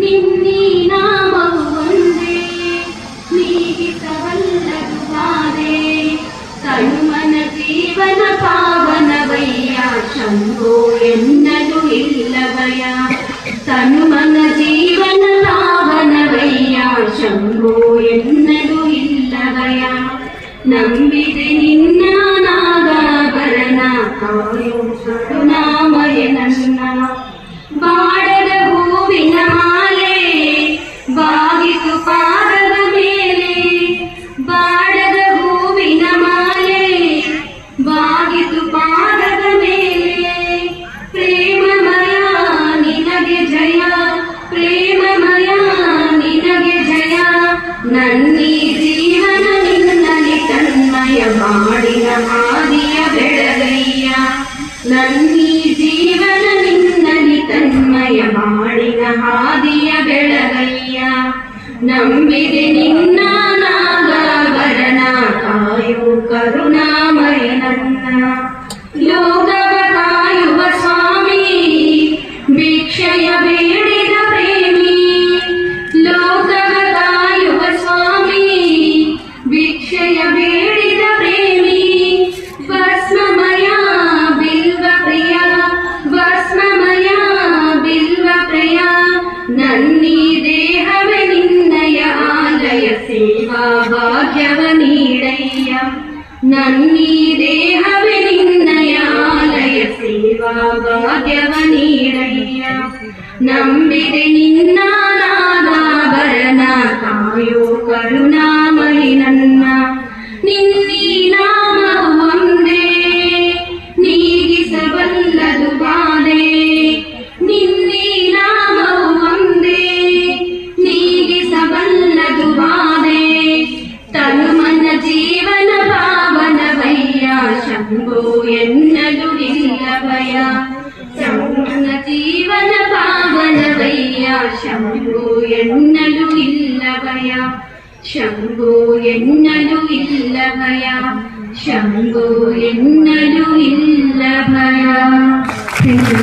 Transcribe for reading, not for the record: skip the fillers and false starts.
ನಿನ್ನೀ ನಾಮವು ಒಂದೇ ನೀಗಿಸವಲ್ಲದು ಬಾಧೆ ತನುಮನ ಜೀವನ ಪಾವನವಯ್ಯ ಶಂಭೋ ಎನ್ನಲು ಇಲ್ಲವಯ ತನುಮನ ಜೀವನ ಪಾವನವಯ್ಯ ಶಂಭೋ ಎನ್ನಲು ಇಲ್ಲವಯ ನಂಬಿದೆ ನಿನ್ನ ನಾಗಾಭರಣ ಕಾಯೋ ಕರುಣಾಮಯ ನನ್ನ ಬಾಡದ ಹೂವಿನ ಮಾಲೆ ಬಾಗಿತು ಪಾದದ ಮೇಲೆ ಬಾಡದ ಹೂವಿನ ಮಾಲೆ ಬಾಗಿತು ಪಾದದ ಮೇಲೆ ಪ್ರೇಮಮಯ ನಿನಗೆ ಜಯ ಪ್ರೇಮಮಯ ನಿನಗೆ ಜಯ ನನ್ನೀ ಜೀವನ ನಿನ್ನಲಿ ತನ್ಮಯ ಮಾಡಿನ ಹಾದಿಯ ಬೆಳಗಯ್ಯ ನನ್ನೀ ಜೀವನ ನಿನ್ನಲಿ ತನ್ಮಯ ಮಾಡಿನ ಹಾದಿಯ ಬೆಳಗಯ್ಯ ನಂಬಿದೆ ನಿನ್ನ ನಾಗಾಭರಣ ಕಾಯು ಕರುಣಾಮಯ ನನ್ನ ಲೋಕವ ಕಾಯುವ ಸ್ವಾಮಿ ಭಿಕ್ಷೆಯ ಬೇಡಿದ ಪ್ರೇಮಿ ಲೋಕವ ಕಾಯುವ ಸ್ವಾಮಿ ಭಿಕ್ಷೆಯ ಬೇಡಿದ ಪ್ರೇಮಿ ಭಸ್ಮಮಯ ಬಿಲ್ವ ಪ್ರಿಯ ಭಸ್ಮಮಯ ಬಿಲ್ವ ಪ್ರಿಯ ನನ್ನೀ ದೇಹವೇ ನಿನ್ನಯ ಆಲಯ ಸೇವಾ ಭಾಗ್ಯವ ನೀಡಯ್ಯ ನನ್ನೀ ದೇಹವೇ ನಿನ್ನಯ ಆಲಯ ಸೇವಾ ಭಾಗ್ಯವ ನೀಡಯ್ಯ ನಂಬಿದೆ ನಿನ್ನ ನಾಗಾಭರಣ ಕಾಯೋ ಕರುಣಾಮಯಿ ನನ್ನ ನಿನ್ನೀ ನಾಮವು ಒಂದೇ ನೀಗಿಸಬಲ್ಲದು ಬಾಧೆ ನಿನ್ನೀ ನಾಮವು ಒಂದೇ ನೀಗಿಸಬಲ್ಲದು ಬಾಧೆ ತನುಮನ ಜೀವನ ಪಾವನವಯ್ಯ ಶಂಭೋ ಎನ್ನಲು ಇಲ್ಲವಯ ತನುಮನ ಜೀವನ ಪಾವನವಯ್ಯ ಶಂಭೋ ಎನ್ನಲು ಇಲ್ಲವಯ ಶಂಭೋ ಎನ್ನಲು ಇಲ್ಲವಯ ಶಂಭೋ ಎನ್ನಲು ಇಲ್ಲವಯ.